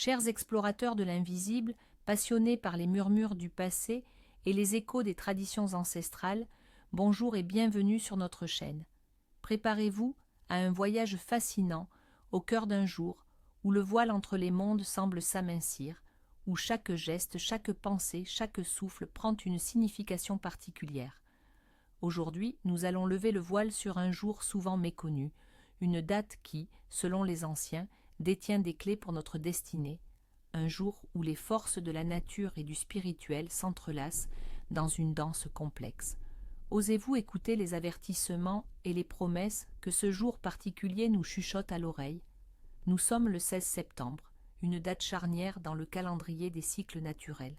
Chers explorateurs de l'invisible, passionnés par les murmures du passé et les échos des traditions ancestrales, bonjour et bienvenue sur notre chaîne. Préparez-vous à un voyage fascinant au cœur d'un jour où le voile entre les mondes semble s'amincir, où chaque geste, chaque pensée, chaque souffle prend une signification particulière. Aujourd'hui, nous allons lever le voile sur un jour souvent méconnu, une date qui, selon les anciens, détient des clés pour notre destinée, un jour où les forces de la nature et du spirituel s'entrelacent dans une danse complexe. Osez-vous écouter les avertissements et les promesses que ce jour particulier nous chuchote à l'oreille? Nous sommes le 16 septembre, une date charnière dans le calendrier des cycles naturels.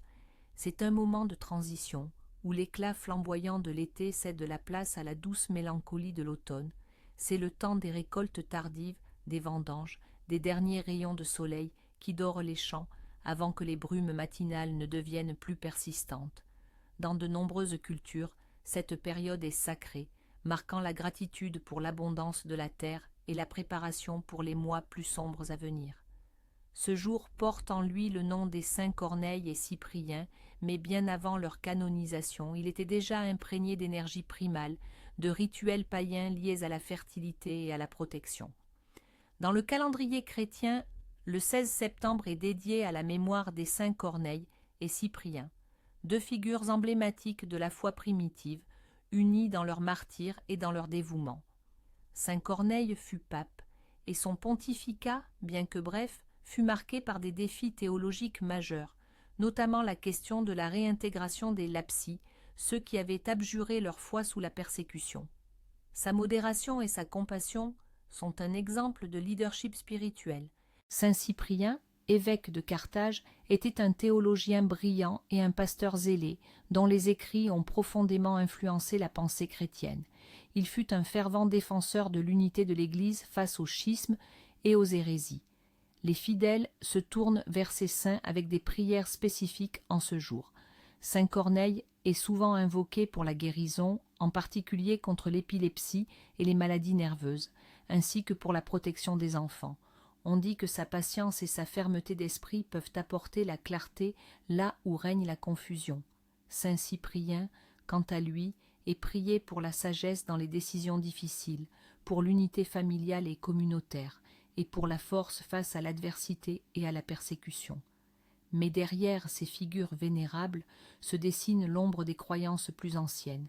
C'est un moment de transition, où l'éclat flamboyant de l'été cède la place à la douce mélancolie de l'automne. C'est le temps des récoltes tardives, des vendanges, des derniers rayons de soleil qui dorent les champs avant que les brumes matinales ne deviennent plus persistantes. Dans de nombreuses cultures, cette période est sacrée, marquant la gratitude pour l'abondance de la terre et la préparation pour les mois plus sombres à venir. Ce jour porte en lui le nom des saints Corneille et Cyprien, mais bien avant leur canonisation, il était déjà imprégné d'énergie primale, de rituels païens liés à la fertilité et à la protection. Dans le calendrier chrétien, le 16 septembre est dédié à la mémoire des saints Corneille et Cyprien, deux figures emblématiques de la foi primitive, unies dans leur martyre et dans leur dévouement. Saint Corneille fut pape, et son pontificat, bien que bref, fut marqué par des défis théologiques majeurs, notamment la question de la réintégration des lapsis, ceux qui avaient abjuré leur foi sous la persécution. Sa modération et sa compassion sont un exemple de leadership spirituel. Saint Cyprien, évêque de Carthage, était un théologien brillant et un pasteur zélé, dont les écrits ont profondément influencé la pensée chrétienne. Il fut un fervent défenseur de l'unité de l'Église face aux schismes et aux hérésies. Les fidèles se tournent vers ces saints avec des prières spécifiques en ce jour. Saint Corneille est souvent invoqué pour la guérison, en particulier contre l'épilepsie et les maladies nerveuses, ainsi que pour la protection des enfants. On dit que sa patience et sa fermeté d'esprit peuvent apporter la clarté là où règne la confusion. Saint Cyprien, quant à lui, est prié pour la sagesse dans les décisions difficiles, pour l'unité familiale et communautaire, et pour la force face à l'adversité et à la persécution. Mais derrière ces figures vénérables se dessine l'ombre des croyances plus anciennes.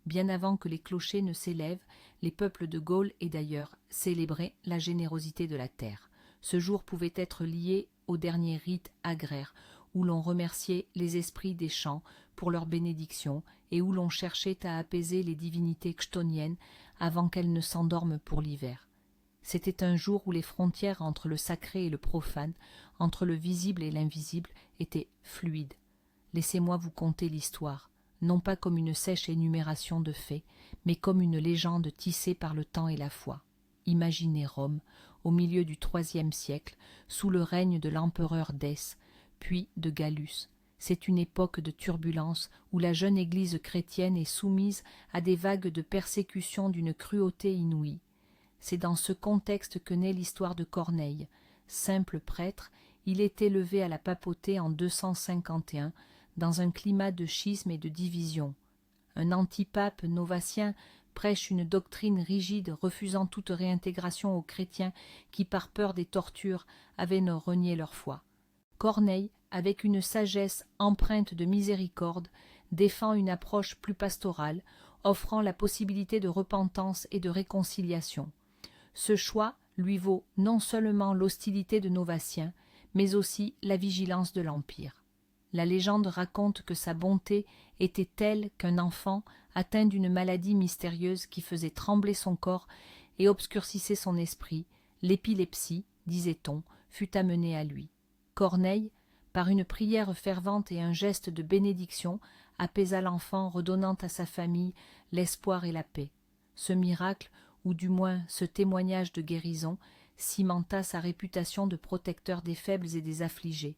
Bien avant que les clochers ne s'élèvent, les peuples de Gaule et d'ailleurs célébraient la générosité de la terre. Ce jour pouvait être lié au dernier rite agraire, où l'on remerciait les esprits des champs pour leur bénédiction et où l'on cherchait à apaiser les divinités chthoniennes avant qu'elles ne s'endorment pour l'hiver. C'était un jour où les frontières entre le sacré et le profane, entre le visible et l'invisible, étaient fluides. Laissez-moi vous conter l'histoire, non pas comme une sèche énumération de faits, mais comme une légende tissée par le temps et la foi. Imaginez Rome, au milieu du IIIe siècle, sous le règne de l'empereur Dèce, puis de Gallus. C'est une époque de turbulence où la jeune Église chrétienne est soumise à des vagues de persécution d'une cruauté inouïe. C'est dans ce contexte que naît l'histoire de Corneille. Simple prêtre, il est élevé à la papauté en 251, dans un climat de schisme et de division. Un antipape novacien prêche une doctrine rigide refusant toute réintégration aux chrétiens qui, par peur des tortures, avaient renié leur foi. Corneille, avec une sagesse empreinte de miséricorde, défend une approche plus pastorale, offrant la possibilité de repentance et de réconciliation. Ce choix lui vaut non seulement l'hostilité de Novatiens, mais aussi la vigilance de l'Empire. La légende raconte que sa bonté était telle qu'un enfant, atteint d'une maladie mystérieuse qui faisait trembler son corps et obscurcissait son esprit, l'épilepsie, disait-on, fut amenée à lui. Corneille, par une prière fervente et un geste de bénédiction, apaisa l'enfant, redonnant à sa famille l'espoir et la paix. Ce miracle, ou du moins ce témoignage de guérison, cimenta sa réputation de protecteur des faibles et des affligés.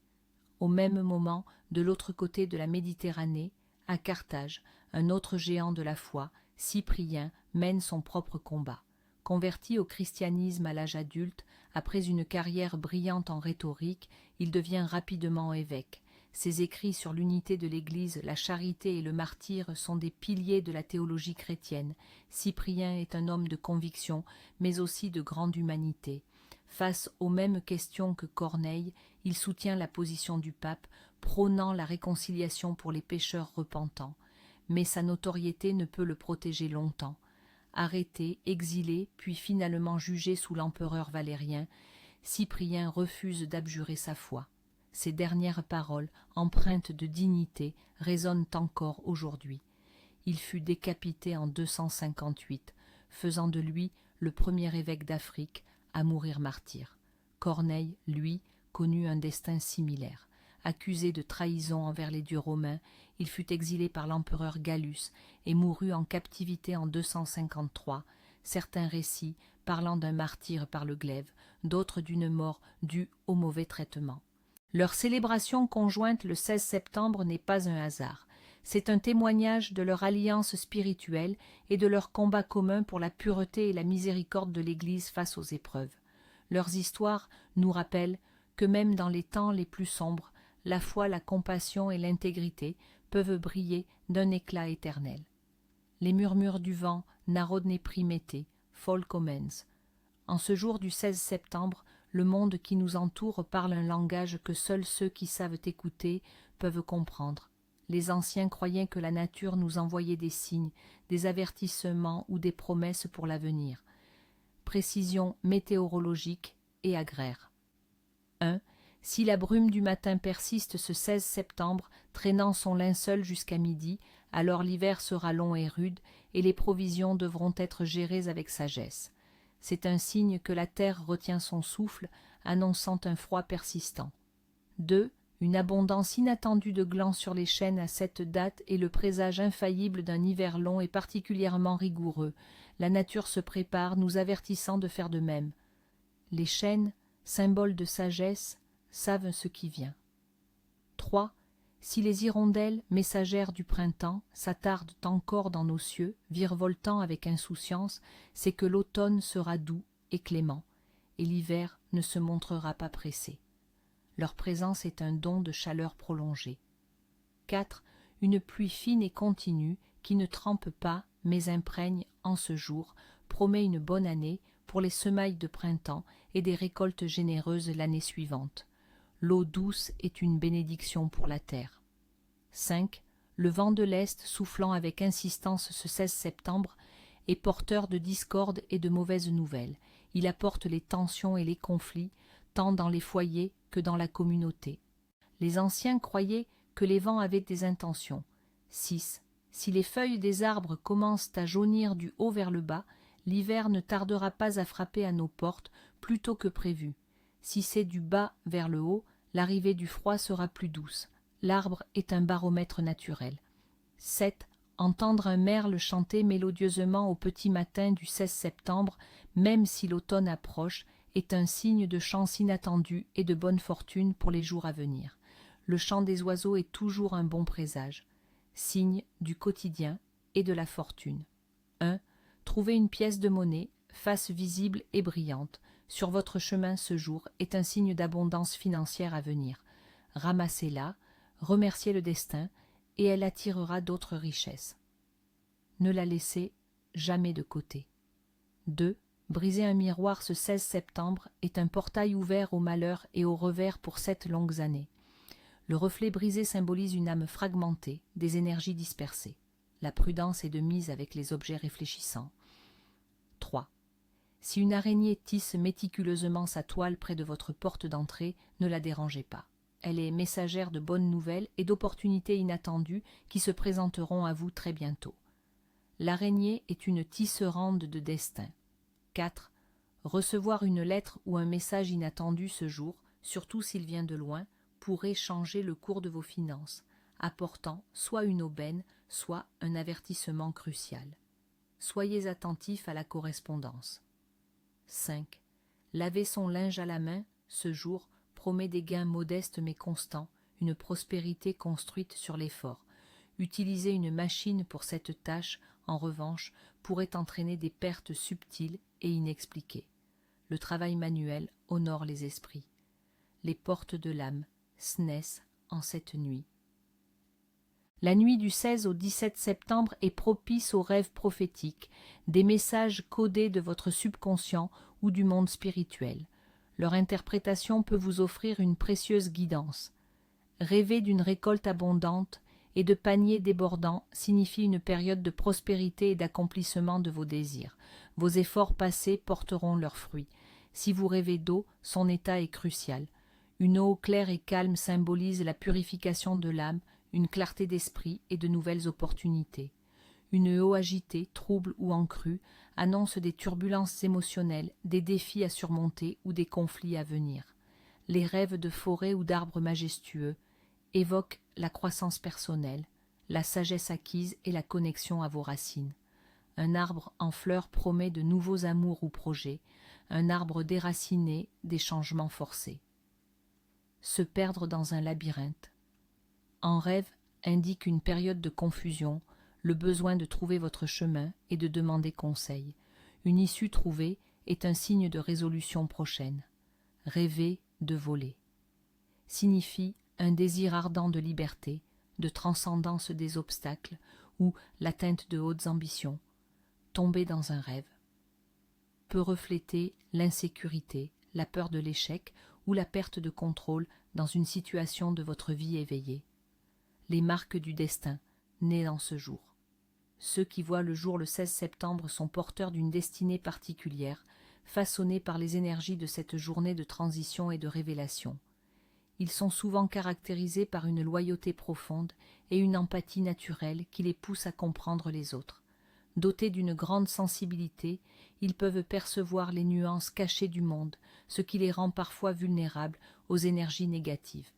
Au même moment, de l'autre côté de la Méditerranée, à Carthage, un autre géant de la foi, Cyprien, mène son propre combat. Converti au christianisme à l'âge adulte, après une carrière brillante en rhétorique, il devient rapidement évêque. Ses écrits sur l'unité de l'Église, la charité et le martyre sont des piliers de la théologie chrétienne. Cyprien est un homme de conviction, mais aussi de grande humanité. Face aux mêmes questions que Corneille, il soutient la position du pape, prônant la réconciliation pour les pécheurs repentants. Mais sa notoriété ne peut le protéger longtemps. Arrêté, exilé, puis finalement jugé sous l'empereur Valérien, Cyprien refuse d'abjurer sa foi. Ses dernières paroles, empreintes de dignité, résonnent encore aujourd'hui. Il fut décapité en 258, faisant de lui le premier évêque d'Afrique à mourir martyr. Corneille, lui, connut un destin similaire. Accusé de trahison envers les dieux romains, il fut exilé par l'empereur Gallus et mourut en captivité en 253. Certains récits parlant d'un martyre par le glaive, d'autres d'une mort due au mauvais traitement. Leur célébration conjointe le 16 septembre n'est pas un hasard. C'est un témoignage de leur alliance spirituelle et de leur combat commun pour la pureté et la miséricorde de l'Église face aux épreuves. Leurs histoires nous rappellent que même dans les temps les plus sombres, la foi, la compassion et l'intégrité peuvent briller d'un éclat éternel. Les murmures du vent, Narodne primete, folk omens. En ce jour du 16 septembre, le monde qui nous entoure parle un langage que seuls ceux qui savent écouter peuvent comprendre. Les anciens croyaient que la nature nous envoyait des signes, des avertissements ou des promesses pour l'avenir. Précision météorologique et agraire. 1. Si la brume du matin persiste ce 16 septembre, traînant son linceul jusqu'à midi, alors l'hiver sera long et rude, et les provisions devront être gérées avec sagesse. C'est un signe que la terre retient son souffle, annonçant un froid persistant. 2. Une abondance inattendue de glands sur les chênes à cette date est le présage infaillible d'un hiver long et particulièrement rigoureux. La nature se prépare, nous avertissant de faire de même. Les chênes, symboles de sagesse, savent ce qui vient. 3. Si les hirondelles, messagères du printemps, s'attardent encore dans nos cieux, virevoltant avec insouciance, c'est que l'automne sera doux et clément, et l'hiver ne se montrera pas pressé. Leur présence est un don de chaleur prolongée. 4. Une pluie fine et continue, qui ne trempe pas, mais imprègne en ce jour, promet une bonne année pour les semailles de printemps et des récoltes généreuses l'année suivante. L'eau douce est une bénédiction pour la terre. 5. Le vent de l'Est, soufflant avec insistance ce 16 septembre, est porteur de discorde et de mauvaises nouvelles. Il apporte les tensions et les conflits, tant dans les foyers que dans la communauté. Les anciens croyaient que les vents avaient des intentions. 6. Si les feuilles des arbres commencent à jaunir du haut vers le bas, l'hiver ne tardera pas à frapper à nos portes plus tôt que prévu. Si c'est du bas vers le haut, l'arrivée du froid sera plus douce. L'arbre est un baromètre naturel. 7. Entendre un merle chanter mélodieusement au petit matin du 16 septembre, même si l'automne approche, est un signe de chance inattendue et de bonne fortune pour les jours à venir. Le chant des oiseaux est toujours un bon présage, signe du quotidien et de la fortune. 1. Trouvez une pièce de monnaie, face visible et brillante, sur votre chemin ce jour est un signe d'abondance financière à venir. Ramassez-la, remerciez le destin, et elle attirera d'autres richesses. Ne la laissez jamais de côté. 2. Briser un miroir ce 16 septembre est un portail ouvert au malheur et au revers pour 7 longues années. Le reflet brisé symbolise une âme fragmentée, des énergies dispersées. La prudence est de mise avec les objets réfléchissants. 3. Si une araignée tisse méticuleusement sa toile près de votre porte d'entrée, ne la dérangez pas. Elle est messagère de bonnes nouvelles et d'opportunités inattendues qui se présenteront à vous très bientôt. L'araignée est une tisserande de destin. 4. Recevoir une lettre ou un message inattendu ce jour, surtout s'il vient de loin, pourrait changer le cours de vos finances, apportant soit une aubaine, soit un avertissement crucial. Soyez attentifs à la correspondance. 5. Laver son linge à la main, ce jour, promet des gains modestes mais constants, une prospérité construite sur l'effort. Utiliser une machine pour cette tâche, en revanche, pourrait entraîner des pertes subtiles et inexpliquées. Le travail manuel honore les esprits. Les portes de l'âme, SNES, en cette nuit. La nuit du 16 au 17 septembre est propice aux rêves prophétiques, des messages codés de votre subconscient ou du monde spirituel. Leur interprétation peut vous offrir une précieuse guidance. Rêver d'une récolte abondante et de paniers débordants signifie une période de prospérité et d'accomplissement de vos désirs. Vos efforts passés porteront leurs fruits. Si vous rêvez d'eau, son état est crucial. Une eau claire et calme symbolise la purification de l'âme, une clarté d'esprit et de nouvelles opportunités. Une eau agitée, trouble ou en crue annonce des turbulences émotionnelles, des défis à surmonter ou des conflits à venir. Les rêves de forêts ou d'arbres majestueux évoquent la croissance personnelle, la sagesse acquise et la connexion à vos racines. Un arbre en fleurs promet de nouveaux amours ou projets, un arbre déraciné des changements forcés. Se perdre dans un labyrinthe. En rêve indique une période de confusion, le besoin de trouver votre chemin et de demander conseil. Une issue trouvée est un signe de résolution prochaine. Rêver de voler signifie un désir ardent de liberté, de transcendance des obstacles ou l'atteinte de hautes ambitions. Tomber dans un rêve peut refléter l'insécurité, la peur de l'échec ou la perte de contrôle dans une situation de votre vie éveillée. Les marques du destin, nées dans ce jour. Ceux qui voient le jour le 16 septembre sont porteurs d'une destinée particulière, façonnée par les énergies de cette journée de transition et de révélation. Ils sont souvent caractérisés par une loyauté profonde et une empathie naturelle qui les pousse à comprendre les autres. Dotés d'une grande sensibilité, ils peuvent percevoir les nuances cachées du monde, ce qui les rend parfois vulnérables aux énergies négatives.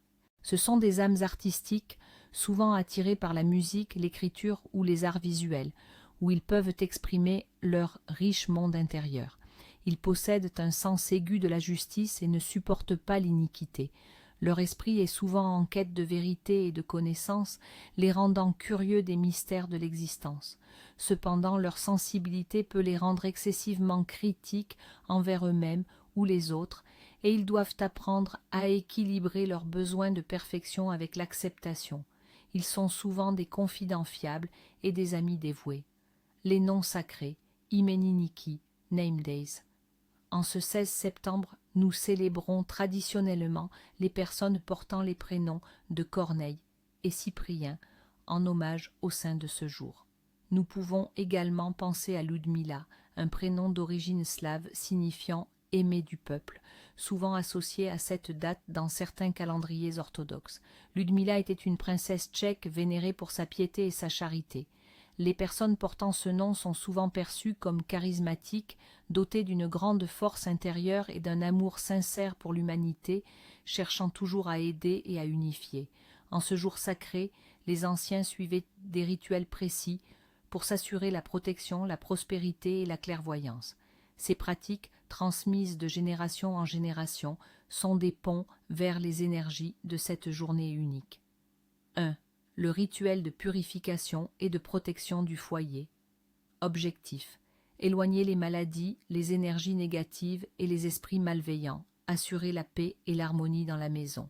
Ce sont des âmes artistiques, souvent attirées par la musique, l'écriture ou les arts visuels, où ils peuvent exprimer leur riche monde intérieur. Ils possèdent un sens aigu de la justice et ne supportent pas l'iniquité. Leur esprit est souvent en quête de vérité et de connaissance, les rendant curieux des mystères de l'existence. Cependant, leur sensibilité peut les rendre excessivement critiques envers eux-mêmes ou les autres, et ils doivent apprendre à équilibrer leurs besoins de perfection avec l'acceptation. Ils sont souvent des confidents fiables et des amis dévoués. Les noms sacrés, Imeniniki, Name Days. En ce 16 septembre, nous célébrons traditionnellement les personnes portant les prénoms de Corneille et Cyprien en hommage au saint de ce jour. Nous pouvons également penser à Ludmila, un prénom d'origine slave signifiant « aimé du peuple », souvent associé à cette date dans certains calendriers orthodoxes. Ludmila était une princesse tchèque vénérée pour sa piété et sa charité. Les personnes portant ce nom sont souvent perçues comme charismatiques, dotées d'une grande force intérieure et d'un amour sincère pour l'humanité, cherchant toujours à aider et à unifier. En ce jour sacré, les anciens suivaient des rituels précis pour s'assurer la protection, la prospérité et la clairvoyance. Ces pratiques, transmises de génération en génération, sont des ponts vers les énergies de cette journée unique. 1. Le rituel de purification et de protection du foyer. Objectif: éloigner les maladies, les énergies négatives et les esprits malveillants, assurer la paix et l'harmonie dans la maison.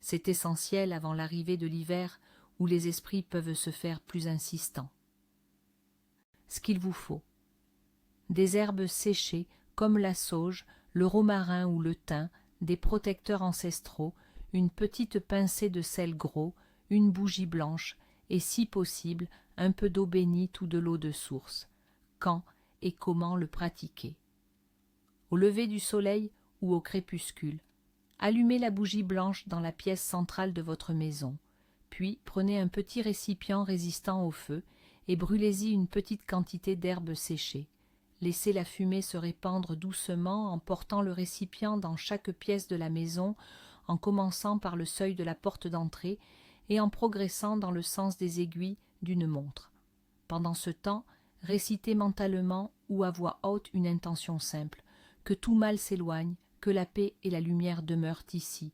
C'est essentiel avant l'arrivée de l'hiver où les esprits peuvent se faire plus insistants. Ce qu'il vous faut: des herbes séchées comme la sauge, le romarin ou le thym, des protecteurs ancestraux, une petite pincée de sel gros, une bougie blanche et, si possible, un peu d'eau bénite ou de l'eau de source. Quand et comment le pratiquer? Au lever du soleil ou au crépuscule. Allumez la bougie blanche dans la pièce centrale de votre maison. Puis prenez un petit récipient résistant au feu et brûlez-y une petite quantité d'herbes séchées. Laissez la fumée se répandre doucement en portant le récipient dans chaque pièce de la maison, en commençant par le seuil de la porte d'entrée et en progressant dans le sens des aiguilles d'une montre. Pendant ce temps, récitez mentalement ou à voix haute une intention simple: que tout mal s'éloigne, que la paix et la lumière demeurent ici.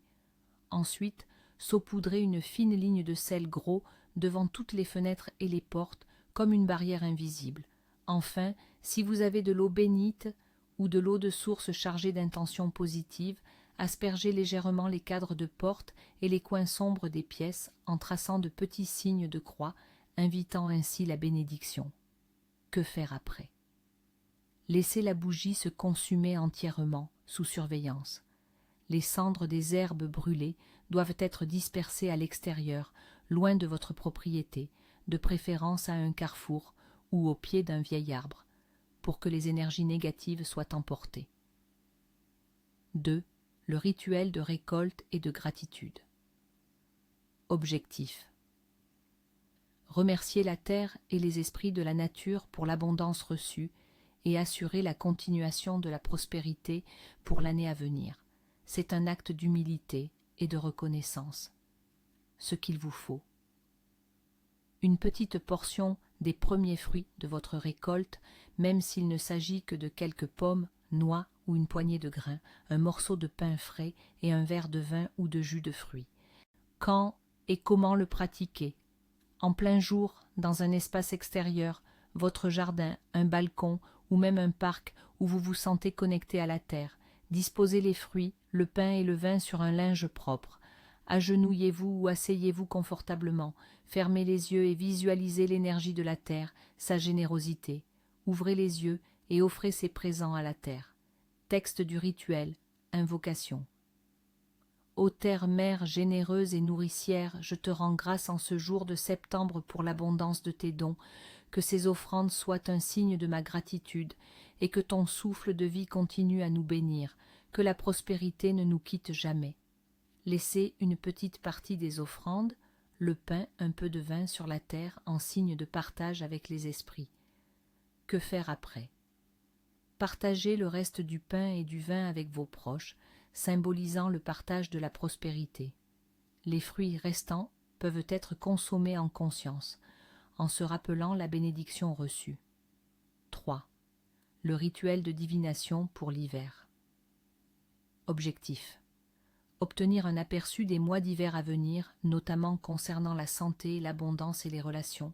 Ensuite, saupoudrez une fine ligne de sel gros devant toutes les fenêtres et les portes, comme une barrière invisible. Enfin, si vous avez de l'eau bénite ou de l'eau de source chargée d'intentions positives, aspergez légèrement les cadres de porte et les coins sombres des pièces en traçant de petits signes de croix, invitant ainsi la bénédiction. Que faire après? Laissez la bougie se consumer entièrement, sous surveillance. Les cendres des herbes brûlées doivent être dispersées à l'extérieur, loin de votre propriété, de préférence à un carrefour ou au pied d'un vieil arbre, pour que les énergies négatives soient emportées. 2. Le rituel de récolte et de gratitude. Objectif. Remercier la terre et les esprits de la nature pour l'abondance reçue et assurer la continuation de la prospérité pour l'année à venir. C'est un acte d'humilité et de reconnaissance. Ce qu'il vous faut. Une petite portion des premiers fruits de votre récolte, même s'il ne s'agit que de quelques pommes, noix ou une poignée de grains, un morceau de pain frais et un verre de vin ou de jus de fruits. Quand et comment le pratiquer? En plein jour, dans un espace extérieur, votre jardin, un balcon ou même un parc où vous vous sentez connecté à la terre. Disposez les fruits, le pain et le vin sur un linge propre. Agenouillez-vous ou asseyez-vous confortablement. Fermez les yeux et visualisez l'énergie de la terre, sa générosité. Ouvrez les yeux et offrez ces présents à la terre. Texte du rituel, invocation. Ô terre mère généreuse et nourricière, je te rends grâce en ce jour de septembre pour l'abondance de tes dons, que ces offrandes soient un signe de ma gratitude, et que ton souffle de vie continue à nous bénir, que la prospérité ne nous quitte jamais. Laissez une petite partie des offrandes, le pain, un peu de vin sur la terre en signe de partage avec les esprits. Que faire après? Partagez le reste du pain et du vin avec vos proches, symbolisant le partage de la prospérité. Les fruits restants peuvent être consommés en conscience, en se rappelant la bénédiction reçue. 3. Le rituel de divination pour l'hiver. Objectif. Obtenir un aperçu des mois d'hiver à venir, notamment concernant la santé, l'abondance et les relations.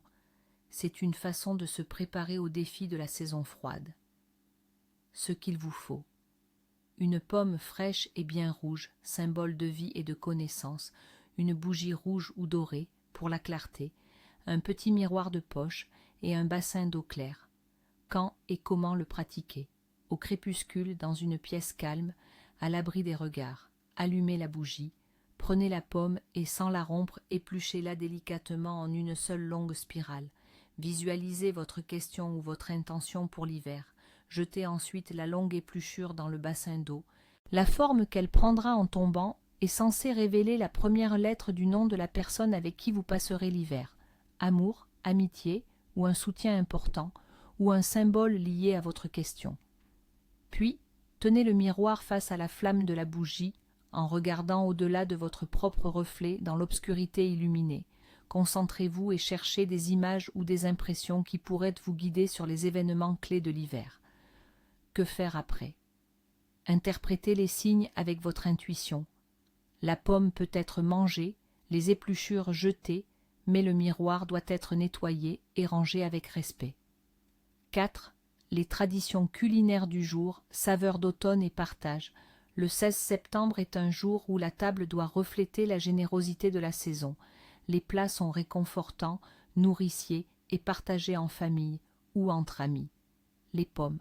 C'est une façon de se préparer aux défis de la saison froide. Ce qu'il vous faut. Une pomme fraîche et bien rouge, symbole de vie et de connaissance, une bougie rouge ou dorée, pour la clarté, un petit miroir de poche et un bassin d'eau claire. Quand et comment le pratiquer? Au crépuscule, dans une pièce calme, à l'abri des regards. Allumez la bougie, prenez la pomme et sans la rompre, épluchez-la délicatement en une seule longue spirale. Visualisez votre question ou votre intention pour l'hiver. Jetez ensuite la longue épluchure dans le bassin d'eau. La forme qu'elle prendra en tombant est censée révéler la première lettre du nom de la personne avec qui vous passerez l'hiver. Amour, amitié ou un soutien important, ou un symbole lié à votre question. Puis, tenez le miroir face à la flamme de la bougie, en regardant au-delà de votre propre reflet dans l'obscurité illuminée. Concentrez-vous et cherchez des images ou des impressions qui pourraient vous guider sur les événements clés de l'hiver. Que faire après? Interprétez les signes avec votre intuition. La pomme peut être mangée, les épluchures jetées, mais le miroir doit être nettoyé et rangé avec respect. 4. Les traditions culinaires du jour, saveurs d'automne et partage. Le 16 septembre est un jour où la table doit refléter la générosité de la saison. Les plats sont réconfortants, nourriciers et partagés en famille ou entre amis. Les pommes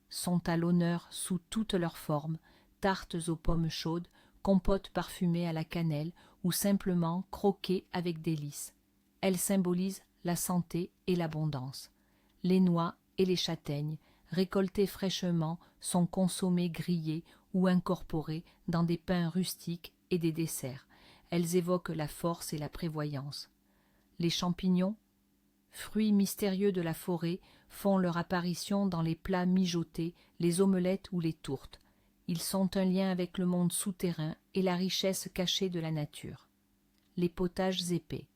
sont à l'honneur sous toutes leurs formes, tartes aux pommes chaudes, compotes parfumées à la cannelle ou simplement croquées avec délices. Elles symbolisent la santé et l'abondance. Les noix et les châtaignes, récoltées fraîchement, sont consommées grillées ou incorporées dans des pains rustiques et des desserts. Elles évoquent la force et la prévoyance. Les champignons, fruits mystérieux de la forêt, font leur apparition dans les plats mijotés, les omelettes ou les tourtes. Ils sont un lien avec le monde souterrain et la richesse cachée de la nature. Les potages épais.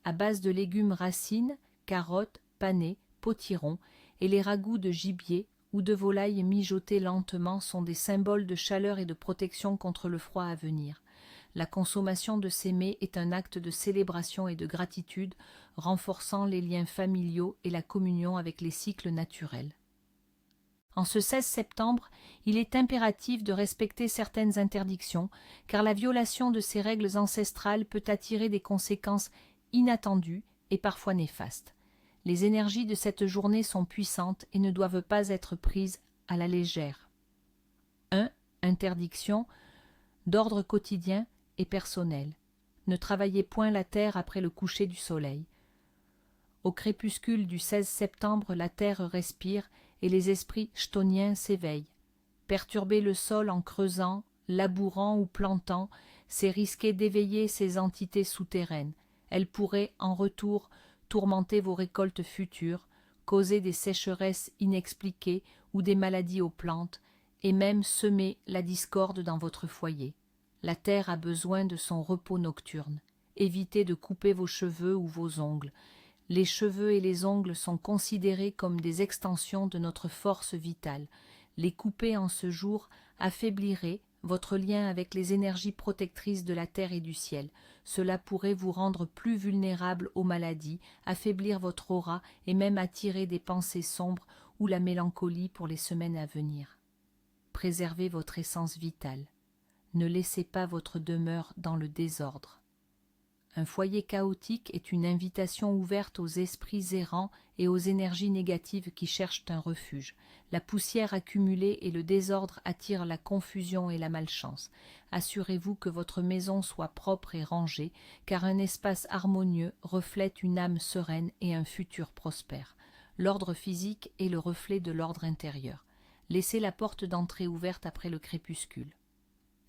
À base de légumes racines, carottes, panais, potirons et les ragoûts de gibier ou de volaille mijotés lentement sont des symboles de chaleur et de protection contre le froid à venir. La consommation de ces mets est un acte de célébration et de gratitude, renforçant les liens familiaux et la communion avec les cycles naturels. En ce 16 septembre, il est impératif de respecter certaines interdictions, car la violation de ces règles ancestrales peut attirer des conséquences inattendues et parfois néfastes. Les énergies de cette journée sont puissantes et ne doivent pas être prises à la légère. 1. Interdiction d'ordre quotidien et personnel. Ne travaillez point la terre après le coucher du soleil. Au crépuscule du 16 septembre, la terre respire et les esprits chtoniens s'éveillent. Perturber le sol en creusant, labourant ou plantant, c'est risquer d'éveiller ces entités souterraines. Elles pourraient, en retour, tourmenter vos récoltes futures, causer des sécheresses inexpliquées ou des maladies aux plantes, et même semer la discorde dans votre foyer. La terre a besoin de son repos nocturne. Évitez de couper vos cheveux ou vos ongles. Les cheveux et les ongles sont considérés comme des extensions de notre force vitale. Les couper en ce jour affaiblirait votre lien avec les énergies protectrices de la terre et du ciel. Cela pourrait vous rendre plus vulnérable aux maladies, affaiblir votre aura et même attirer des pensées sombres ou la mélancolie pour les semaines à venir. Préservez votre essence vitale. Ne laissez pas votre demeure dans le désordre. Un foyer chaotique est une invitation ouverte aux esprits errants et aux énergies négatives qui cherchent un refuge. La poussière accumulée et le désordre attirent la confusion et la malchance. Assurez-vous que votre maison soit propre et rangée, car un espace harmonieux reflète une âme sereine et un futur prospère. L'ordre physique est le reflet de l'ordre intérieur. Laissez la porte d'entrée ouverte après le crépuscule.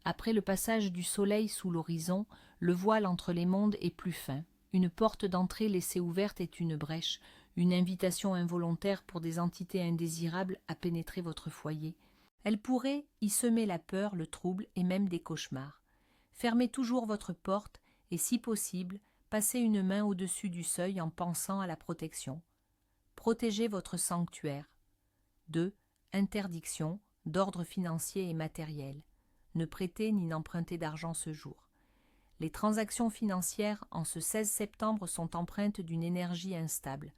Après le passage du soleil sous l'horizon, le voile entre les mondes est plus fin. Une porte d'entrée laissée ouverte est une brèche, une invitation involontaire pour des entités indésirables à pénétrer votre foyer. Elle pourrait y semer la peur, le trouble et même des cauchemars. Fermez toujours votre porte et, si possible, passez une main au-dessus du seuil en pensant à la protection. Protégez votre sanctuaire. 2. Interdiction d'ordre financier et matériel. Ne prêtez ni n'empruntez d'argent ce jour. Les transactions financières en ce 16 septembre sont empreintes d'une énergie instable.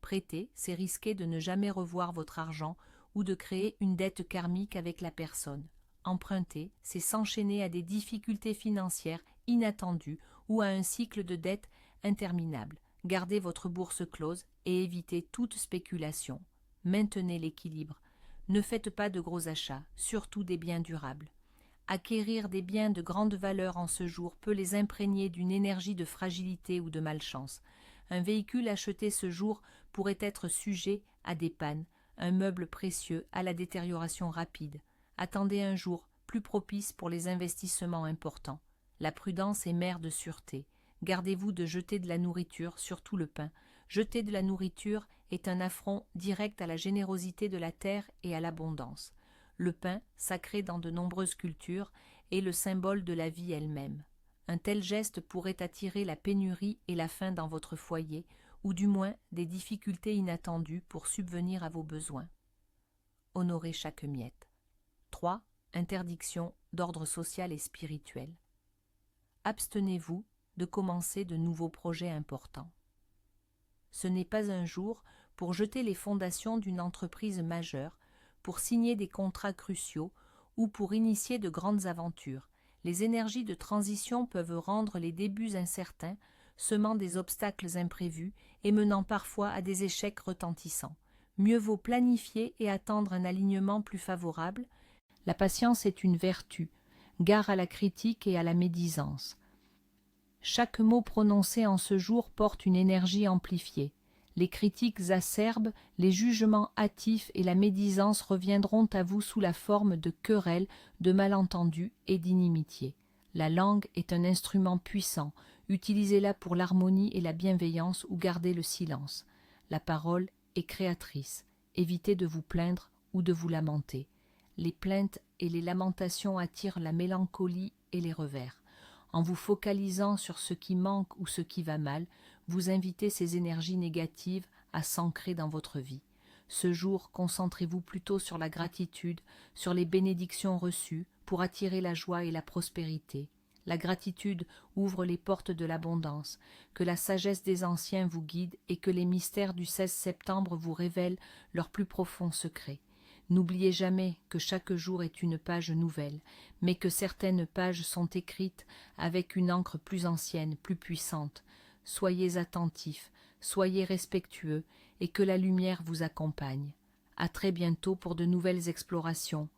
Prêter, c'est risquer de ne jamais revoir votre argent ou de créer une dette karmique avec la personne. Emprunter, c'est s'enchaîner à des difficultés financières inattendues ou à un cycle de dettes interminable. Gardez votre bourse close et évitez toute spéculation. Maintenez l'équilibre. Ne faites pas de gros achats, surtout des biens durables. Acquérir des biens de grande valeur en ce jour peut les imprégner d'une énergie de fragilité ou de malchance. Un véhicule acheté ce jour pourrait être sujet à des pannes, un meuble précieux à la détérioration rapide. Attendez un jour plus propice pour les investissements importants. La prudence est mère de sûreté. Gardez-vous de jeter de la nourriture, surtout le pain. Jeter de la nourriture est un affront direct à la générosité de la terre et à l'abondance. Le pain, sacré dans de nombreuses cultures, est le symbole de la vie elle-même. Un tel geste pourrait attirer la pénurie et la faim dans votre foyer, ou du moins des difficultés inattendues pour subvenir à vos besoins. Honorez chaque miette. 3. Interdiction d'ordre social et spirituel. Abstenez-vous de commencer de nouveaux projets importants. Ce n'est pas un jour pour jeter les fondations d'une entreprise majeure, pour signer des contrats cruciaux ou pour initier de grandes aventures. Les énergies de transition peuvent rendre les débuts incertains, semant des obstacles imprévus et menant parfois à des échecs retentissants. Mieux vaut planifier et attendre un alignement plus favorable. La patience est une vertu. Gare à la critique et à la médisance. Chaque mot prononcé en ce jour porte une énergie amplifiée. Les critiques acerbes, les jugements hâtifs et la médisance reviendront à vous sous la forme de querelles, de malentendus et d'inimitiés. La langue est un instrument puissant, utilisez-la pour l'harmonie et la bienveillance ou gardez le silence. La parole est créatrice, évitez de vous plaindre ou de vous lamenter. Les plaintes et les lamentations attirent la mélancolie et les revers. En vous focalisant sur ce qui manque ou ce qui va mal, vous invitez ces énergies négatives à s'ancrer dans votre vie. Ce jour, concentrez-vous plutôt sur la gratitude, sur les bénédictions reçues pour attirer la joie et la prospérité. la gratitude ouvre les portes de l'abondance, que la sagesse des anciens vous guide et que les mystères du 16 septembre vous révèlent leurs plus profonds secrets. N'oubliez jamais que chaque jour est une page nouvelle, mais que certaines pages sont écrites avec une encre plus ancienne, plus puissante. Soyez attentifs, soyez respectueux, et que la lumière vous accompagne. À très bientôt pour de nouvelles explorations.